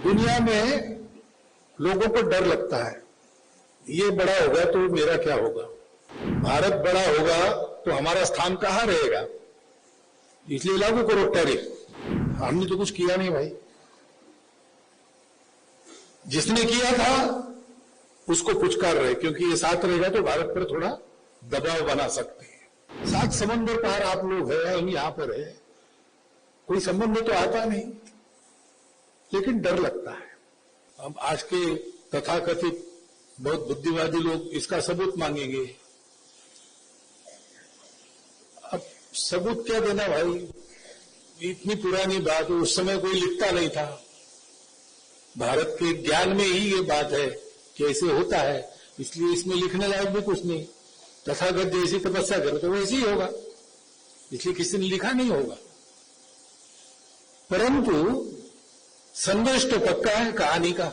दुनिया में लोगों को डर लगता है, ये बड़ा होगा तो मेरा क्या होगा, भारत बड़ा होगा तो हमारा स्थान कहां रहेगा, इसलिए लागू करो टैरिफ। हमने तो कुछ किया नहीं भाई, जिसने किया था उसको पुचकार रहे, क्योंकि ये साथ रहेगा तो भारत पर थोड़ा दबाव बना सकते हैं। सात समंदर पार आप लोग हैं, हम यहां पर है, कोई संबंध तो आता नहीं, लेकिन डर लगता है। अब आज के तथाकथित बहुत बुद्धिवादी लोग इसका सबूत मांगेंगे। अब सबूत क्या देना भाई, इतनी पुरानी बात, उस समय कोई लिखता नहीं था, भारत के ज्ञान में ही ये बात है कि ऐसे होता है, इसलिए इसमें लिखने लायक भी कुछ नहीं। तथागत जैसी तपस्या करे तो वैसे ही होगा, इसलिए किसी ने लिखा नहीं होगा। परंतु संदेश तो पक्का है कहानी का।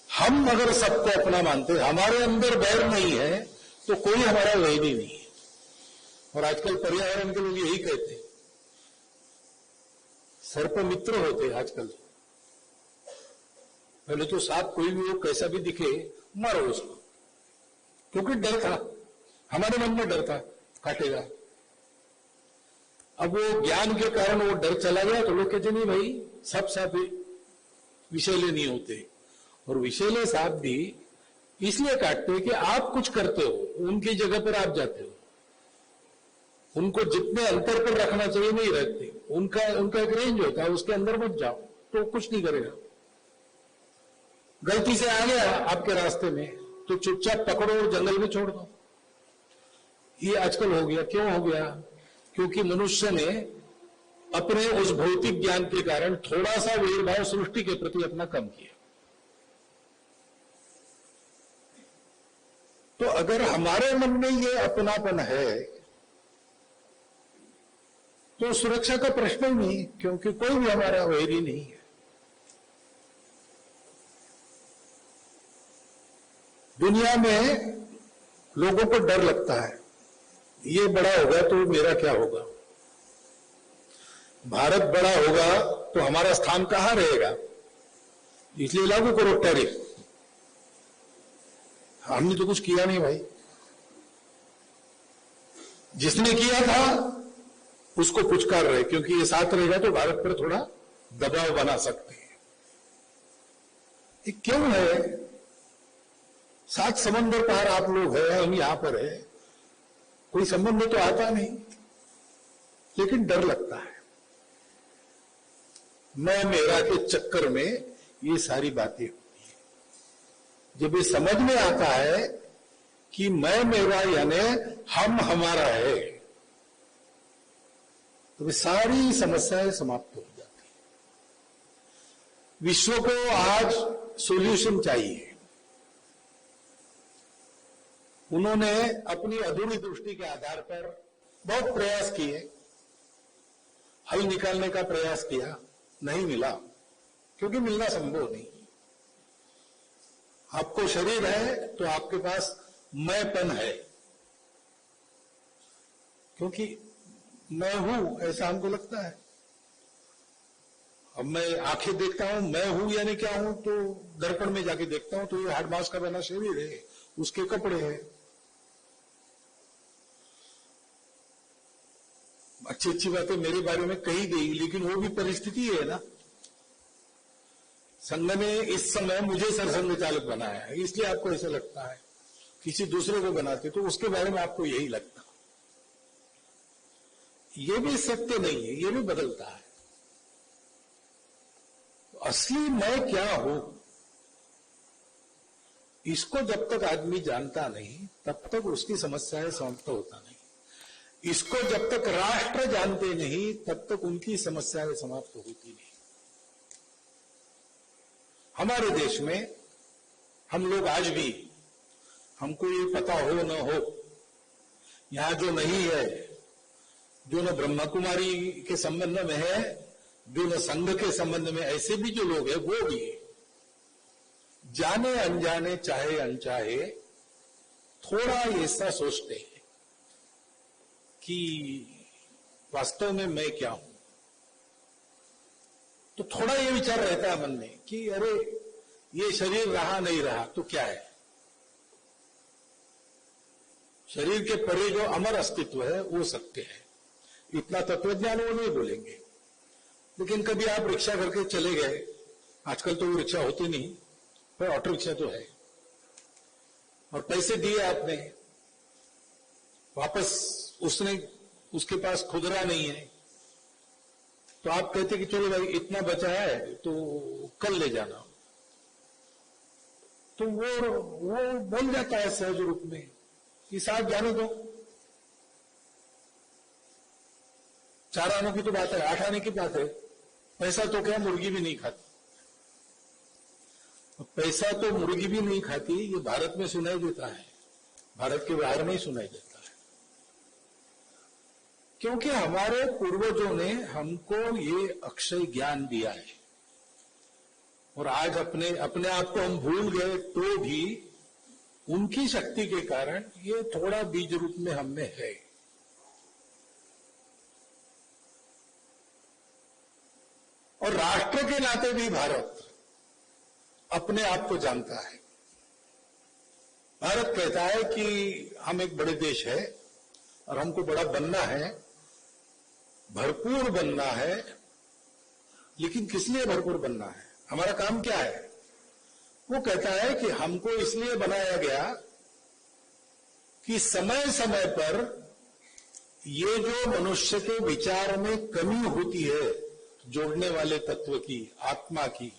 हम अगर सबको अपना मानते, हमारे अंदर बैर नहीं है तो कोई हमारा वैरी नहीं है। और आजकल पर्यावरण के लोग यही कहते हैं, सर्प मित्र होते आजकल। पहले तो सांप कोई भी हो, कैसा भी दिखे, मारो उसको, क्योंकि डर था, हमारे मन में डर था काटेगा। अब वो ज्ञान के कारण वो डर चला गया तो लोग कहते नहीं भाई सब सांप विषैले नहीं होते। और विषैले सांप भी इसलिए काटते हैं कि आप कुछ करते हो, उनकी जगह पर आप जाते हो, उनको जितने अंतर पर रखना चाहिए नहीं रखते, उनका एक रेंज होता है, उसके अंदर मत जाओ तो कुछ नहीं करेगा। गलती से आ गया आपके रास्ते में तो चुपचाप पकड़ो और जंगल में छोड़ दो। ये आजकल हो गया। क्यों हो गया? क्योंकि मनुष्य ने अपने उस भौतिक ज्ञान के कारण थोड़ा सा वेरभाव सृष्टि के प्रति अपना कम किया। तो अगर हमारे मन में ये अपनापन है तो सुरक्षा का प्रश्न ही नहीं, क्योंकि कोई भी हमारा वैरी नहीं है। दुनिया में लोगों को डर लगता है, ये बड़ा होगा तो मेरा क्या होगा, भारत बड़ा होगा तो हमारा स्थान कहां रहेगा, इसलिए लागू करो टैरिफ। हमने तो कुछ किया नहीं भाई, जिसने किया था उसको पुचकार रहे, क्योंकि ये साथ रहेगा तो भारत पर थोड़ा दबाव बना सकते हैं। ये क्यों है? सात समंदर पार आप लोग हैं, हम यहां पर है, कोई संबंध तो आता नहीं, लेकिन डर लगता है। मैं मेरा के चक्कर में ये सारी बातें होती है। जब ये समझ में आता है कि मैं मेरा यानी हम हमारा है, तो वे सारी समस्याएं समाप्त हो जाती है। विश्व को आज सॉल्यूशन चाहिए। उन्होंने अपनी अधूरी दृष्टि के आधार पर बहुत प्रयास किए, हल निकालने का प्रयास किया, नहीं मिला, क्योंकि मिलना संभव नहीं। आपको शरीर है तो आपके पास मैंपन है, क्योंकि मैं हूं ऐसा हमको लगता है। अब मैं आंखें देखता हूं, मैं हूं यानी क्या हूं, तो दर्पण में जाके देखता हूं तो ये हाड मांस का बना शरीर है, उसके कपड़े हैं, अच्छी अच्छी बातें मेरे बारे में कही गई, लेकिन वो भी परिस्थिति है ना। संघ ने इस समय मुझे सरसंघ चालक बनाया है, इसलिए आपको ऐसा लगता है। किसी दूसरे को बनाते तो उसके बारे में आपको यही लगता। ये भी सत्य नहीं है, ये भी बदलता है। असली मैं क्या हूं, इसको जब तक आदमी जानता नहीं तब तक उसकी समस्याएं समाप्त होता नहीं। इसको जब तक राष्ट्र जानते नहीं तब तक उनकी समस्याएं समाप्त होती नहीं। हमारे देश में हम लोग आज भी, हमको ये पता हो न हो, यहां जो नहीं है, जो न ब्रह्मा कुमारी के संबंध में है, जो न संघ के संबंध में, ऐसे भी जो लोग हैं वो भी जाने अनजाने चाहे अनचाहे थोड़ा ऐसा सोचते हैं कि वास्तव में मैं क्या हूं। तो थोड़ा ये विचार रहता है मन में कि अरे ये शरीर रहा नहीं रहा तो क्या है, शरीर के परे जो अमर अस्तित्व है वो सत्य है। इतना तत्वज्ञान वो नहीं बोलेंगे, लेकिन कभी आप रिक्शा करके चले गए, आजकल तो वो रिक्शा होती नहीं, पर ऑटो रिक्शा तो है, और पैसे दिए आपने, वापस उसके पास खुदरा नहीं है, तो आप कहते कि चलो भाई इतना बचा है तो कल ले जाना, तो वो बोल जाता है सहज रूप में कि साहब जाने दो, 4 आने की तो बात है, 8 आने की बात है, पैसा तो क्या मुर्गी भी नहीं खाती, पैसा तो मुर्गी भी नहीं खाती, ये भारत में सुनाई देता है, भारत के बाहर नहीं सुनाई देता है, क्योंकि हमारे पूर्वजों ने हमको ये अक्षय ज्ञान दिया है, और आज अपने आप को हम भूल गए तो भी उनकी शक्ति के कारण ये थोड़ा बीज रूप में हम में है। और राष्ट्र के नाते भी भारत अपने आप को जानता है। भारत कहता है कि हम एक बड़े देश है और हमको बड़ा बनना है, भरपूर बनना है, लेकिन किस लिए भरपूर बनना है, हमारा काम क्या है? वो कहता है कि हमको इसलिए बनाया गया कि समय समय पर ये जो मनुष्य के विचार में कमी होती है, जोड़ने वाले तत्व की, आत्मा की,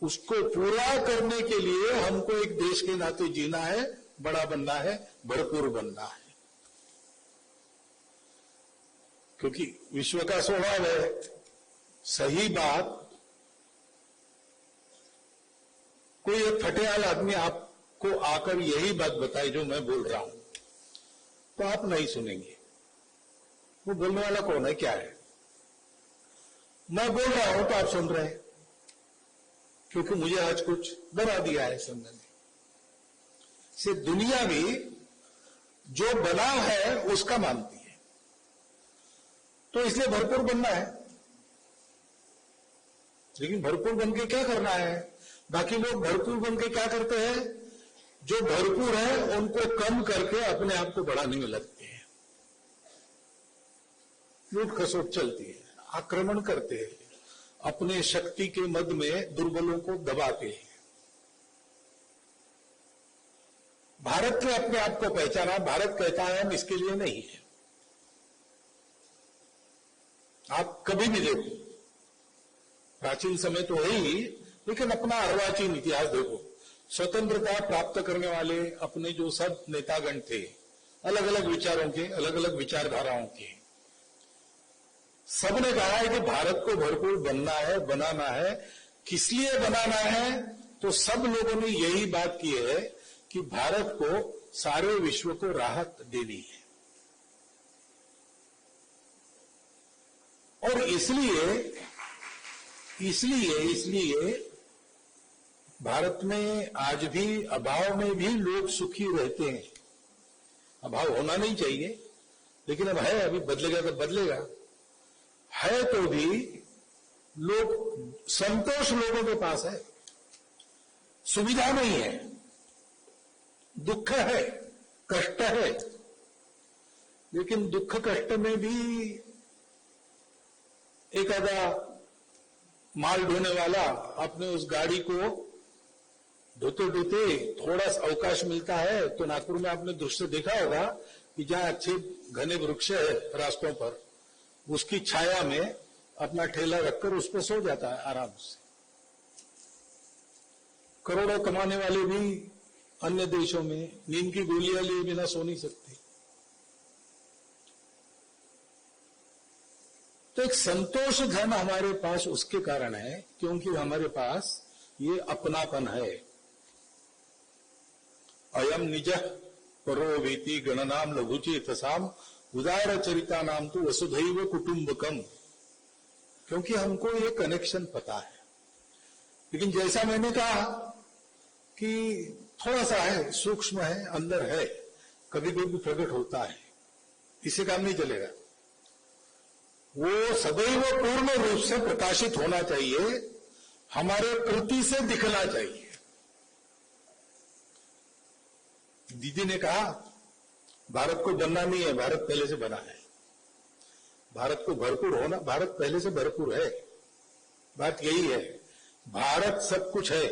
उसको पूरा करने के लिए हमको एक देश के नाते जीना है, बड़ा बनना है, भरपूर बनना है। क्योंकि विश्व का स्वभाव है, सही बात कोई एक फटेहाल आदमी आपको आकर यही बात बताए जो मैं बोल रहा हूं, तो आप नहीं सुनेंगे। वो बोलने वाला कौन है, क्या है? मैं बोल रहा हूं तो आप सुन रहे हैं, क्योंकि मुझे आज कुछ बना दिया है समझने में। सिर्फ दुनिया भी जो बना है उसका मानती है, तो इसलिए भरपूर बनना है। लेकिन भरपूर बन के क्या करना है? बाकी लोग भरपूर बन के क्या करते हैं? जो भरपूर है उनको कम करके अपने आप को बढ़ाने में लगते हैं, लूट खसोट चलती है, आक्रमण करते हैं, अपने शक्ति के मद में दुर्बलों को दबाते हैं। भारत ने अपने आप को पहचाना, भारत कहता है हम इसके लिए नहीं है। आप कभी भी देखो, प्राचीन समय तो है ही, लेकिन अपना अर्वाचीन इतिहास देखो, स्वतंत्रता प्राप्त करने वाले अपने जो सब नेतागण थे, अलग अलग विचारों के, अलग अलग विचारधाराओं के, सबने कहा है कि भारत को भरपूर बनना है, बनाना है। किस लिए बनाना है? तो सब लोगों ने यही बात की है कि भारत को सारे विश्व को राहत देनी है। और इसलिए भारत में आज भी अभाव में भी लोग सुखी रहते हैं। अभाव होना नहीं चाहिए, लेकिन अब है, अभी बदलेगा तो बदलेगा। है तो भी लोग, संतोष लोगों के पास है, सुविधा नहीं है, दुख है, कष्ट है, लेकिन दुख कष्ट में भी एक आधा माल ढोने वाला अपने उस गाड़ी को ढोते ढोते थोड़ा सा अवकाश मिलता है, तो नागपुर में आपने दृश्य देखा होगा कि जहां अच्छे घने वृक्ष है रास्तों पर, उसकी छाया में अपना ठेला रखकर उस पर सो जाता है आराम से। करोड़ों कमाने वाले भी अन्य देशों में नींद की गोलियां लिए बिना सो नहीं सकते। तो एक संतोष धन हमारे पास उसके कारण है क्योंकि हमारे पास ये अपनापन है। अयम निज परो वेति गणनाम लघुचेतसाम उदार चरिता नाम तो वसुधैव कुटुंबकम, क्योंकि हमको ये कनेक्शन पता है। लेकिन जैसा मैंने कहा कि थोड़ा सा है, सूक्ष्म है, अंदर है, कभी कभी प्रकट होता है, इससे काम नहीं चलेगा। वो सदैव पूर्ण रूप से प्रकाशित होना चाहिए, हमारे कृति से दिखना चाहिए। दीदी ने कहा भारत को बनना नहीं है, भारत पहले से बना है। भारत को भरपूर होना, भारत पहले से भरपूर है। बात यही है, भारत सब कुछ है,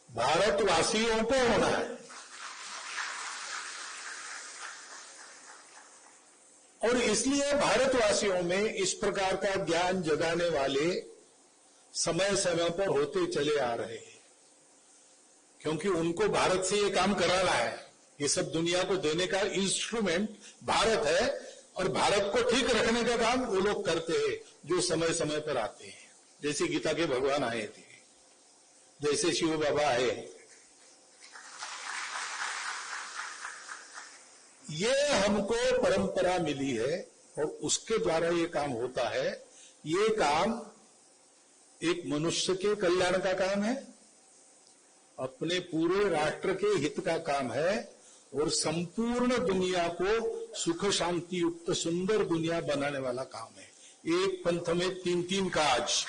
भारतवासियों को होना है। और इसलिए भारतवासियों में इस प्रकार का ज्ञान जगाने वाले समय समय पर होते चले आ रहे हैं, क्योंकि उनको भारत से ये काम कराना है। ये सब दुनिया को देने का इंस्ट्रूमेंट भारत है, और भारत को ठीक रखने का काम वो लोग करते हैं जो समय समय पर आते हैं। जैसे गीता के भगवान आए थे, जैसे शिव बाबा आए, ये हमको परंपरा मिली है और उसके द्वारा ये काम होता है। ये काम एक मनुष्य के कल्याण का काम है, अपने पूरे राष्ट्र के हित का काम है, और संपूर्ण दुनिया को सुख शांति युक्त सुंदर दुनिया बनाने वाला काम है। एक पंथ में तीन तीन काज।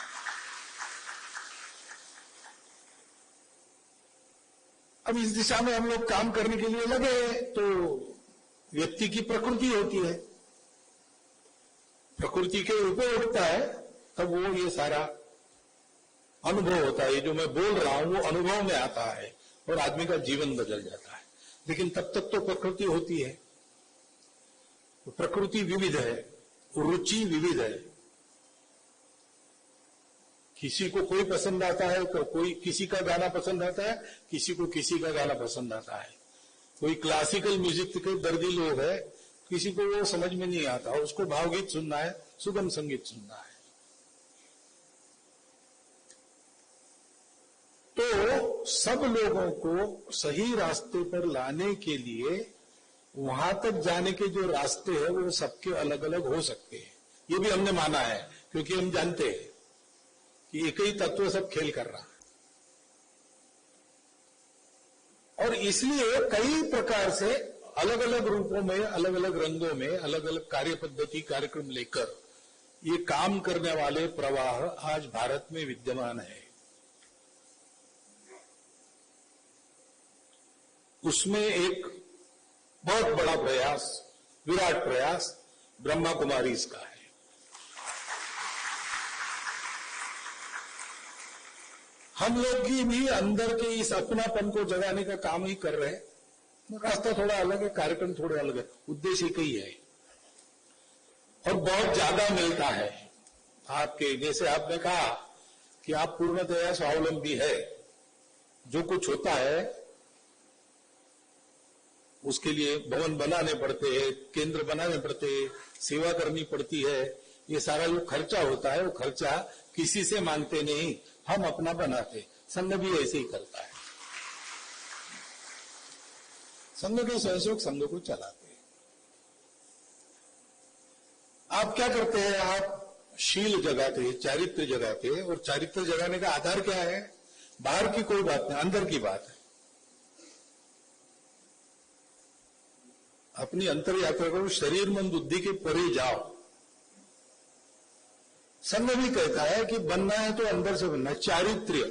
अब इस दिशा में हम लोग काम करने के लिए लगे, तो व्यक्ति की प्रकृति होती है, प्रकृति के ऊपर उठता है, तब वो ये सारा अनुभव होता है। ये जो मैं बोल रहा हूं वो अनुभव में आता है और आदमी का जीवन बदल जाता है। लेकिन तब तक तो प्रकृति होती है, तो प्रकृति विविध है, रुचि विविध है। किसी को कोई पसंद आता है, तो कोई किसी का गाना पसंद आता है, किसी को किसी का गाना पसंद आता है। कोई क्लासिकल म्यूजिक के दर्दी लोग है, किसी को वो समझ में नहीं आता, उसको भावगीत सुनना है, सुगम संगीत सुनना है। तो सब लोगों को सही रास्ते पर लाने के लिए वहां तक जाने के जो रास्ते हैं वो सबके अलग अलग हो सकते हैं। ये भी हमने माना है, क्योंकि हम जानते हैं कि एक ही तत्व सब खेल कर रहा है। और इसलिए कई प्रकार से अलग अलग रूपों में, अलग अलग रंगों में, अलग अलग कार्य पद्धति कार्यक्रम लेकर ये काम करने वाले प्रवाह आज भारत में विद्यमान है। उसमें एक बहुत बड़ा प्रयास, विराट प्रयास ब्रह्मा कुमारीज का है। हम लोग भी अंदर के इस अपनापन को जगाने का काम ही कर रहे हैं। रास्ता थोड़ा अलग है, कार्यक्रम थोड़े अलग है, उद्देश्य एक ही है और बहुत ज्यादा मिलता है आपके। जैसे आपने कहा कि आप पूर्णतया स्वावलंबी है, जो कुछ होता है उसके लिए भवन बनाने पड़ते हैं, केंद्र बनाने पड़ते हैं, सेवा करनी पड़ती है। ये सारा जो खर्चा होता है वो खर्चा किसी से मांगते नहीं, हम अपना बनाते। संघ भी ऐसे ही करता है, संघ के स्वयंसेवक संघ को चलाते हैं। आप क्या करते हैं? आप शील जगाते हैं, चारित्र जगाते हैं। और चारित्र जगाने का आधार क्या है? बाहर की कोई बात नहीं, अंदर की बात है। अपनी अंतर यात्रा करो, शरीर मन बुद्धि के परे जाओ। संघ भी कहता है कि बनना है तो अंदर से बनना है। चारित्र्य,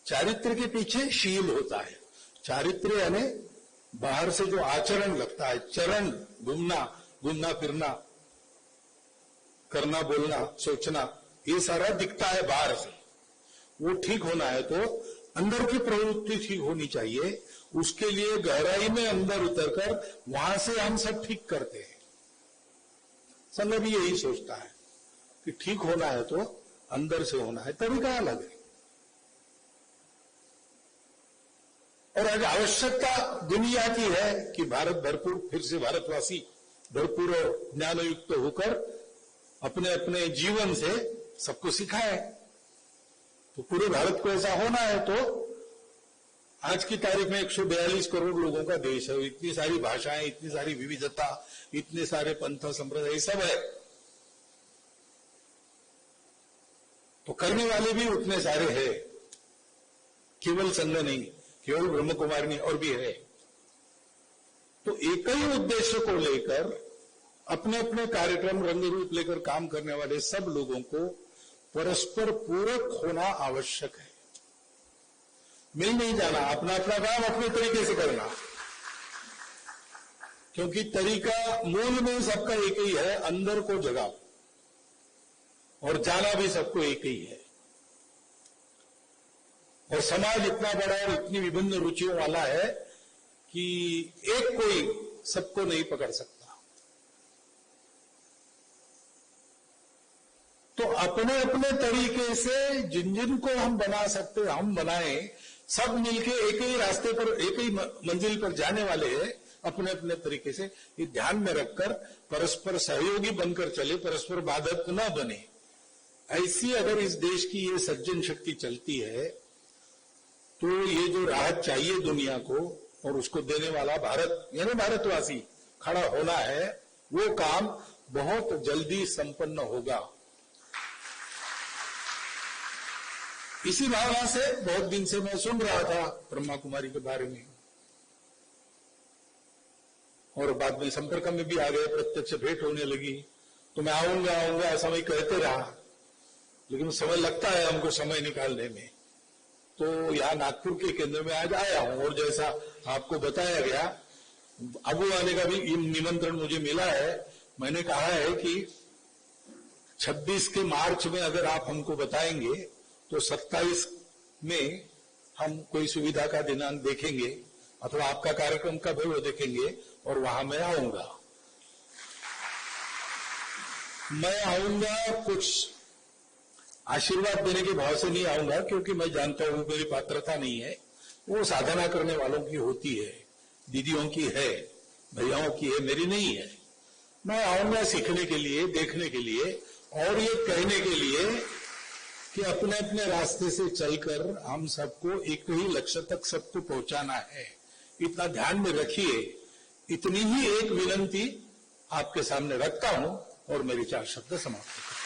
चारित्र के पीछे शील होता है। चारित्र यानी बाहर से जो आचरण लगता है, चरण, घूमना फिरना, करना बोलना सोचना, ये सारा दिखता है बाहर से। वो ठीक होना है तो अंदर की प्रवृत्ति ठीक होनी चाहिए। उसके लिए गहराई में अंदर उतरकर वहां से हम सब ठीक करते हैं। संघ भी यही सोचता है कि ठीक होना है तो अंदर से होना है, तरीका अलग है। और आज आवश्यकता दुनिया की है कि भारत भरपूर, फिर से भारतवासी भरपूर और ज्ञानयुक्त होकर अपने अपने जीवन से सबको सिखाए। तो पूरे भारत को ऐसा होना है तो आज की तारीख में 142 करोड़ लोगों का देश है, इतनी सारी भाषाएं, इतनी सारी विविधता, इतने सारे पंथ संप्रदाय सब है, तो करने वाले भी उतने सारे हैं। केवल संघ नहीं, केवल ब्रह्म कुमारी नहीं, और भी है। तो एक ही उद्देश्य को लेकर अपने अपने कार्यक्रम रंग रूप लेकर काम करने वाले सब लोगों को परस्पर पूरक होना आवश्यक है। मिल नहीं जाना, अपना अपना काम अपने तरीके से करना, क्योंकि तरीका मूल में सबका एक ही है, अंदर को जगाओ, और जाना भी सबको एक ही है। और समाज इतना बड़ा और इतनी विभिन्न रुचियों वाला है कि एक कोई सबको नहीं पकड़ सकता। तो अपने अपने तरीके से जिन जिन को हम बना सकते हम बनाएं, सब मिलके एक ही रास्ते पर एक ही मंजिल पर जाने वाले हैं, अपने अपने तरीके से। ये ध्यान में रखकर परस्पर सहयोगी बनकर चले, परस्पर बाधक न बने। ऐसी अगर इस देश की ये सज्जन शक्ति चलती है तो ये जो राहत चाहिए दुनिया को और उसको देने वाला भारत यानी भारतवासी खड़ा होना है, वो काम बहुत जल्दी संपन्न होगा। इसी भावना से बहुत दिन से मैं सुन रहा था ब्रह्मा कुमारी के बारे में, और बाद में संपर्क में भी आ गए, प्रत्यक्ष भेंट होने लगी। तो मैं आऊंगा आऊंगा ऐसा मैं कहते रहा, लेकिन समय लगता है हमको समय निकालने में। तो यहाँ नागपुर के केंद्र में आज आया हूं, और जैसा आपको बताया गया, अब आने का भी निमंत्रण मुझे मिला है। मैंने कहा है कि 26 के मार्च में अगर आप हमको बताएंगे तो 27 में हम कोई सुविधा का दिनांक देखेंगे, अथवा आपका कार्यक्रम कब है वो देखेंगे, और वहां मैं आऊंगा। मैं आऊंगा कुछ आशीर्वाद देने के भाव से नहीं आऊंगा, क्योंकि मैं जानता हूं मेरी पात्रता नहीं है, वो साधना करने वालों की होती है, दीदियों की है, भैयाओं की है, मेरी नहीं है। मैं आऊंगा सीखने के लिए, देखने के लिए, और ये कहने के लिए कि अपने अपने रास्ते से चलकर हम सबको एक ही लक्ष्य तक सबको पहुंचाना है। इतना ध्यान में रखिए। इतनी ही एक विनंती आपके सामने रखता हूं और मेरी 4 शब्द समाप्त करता हूं।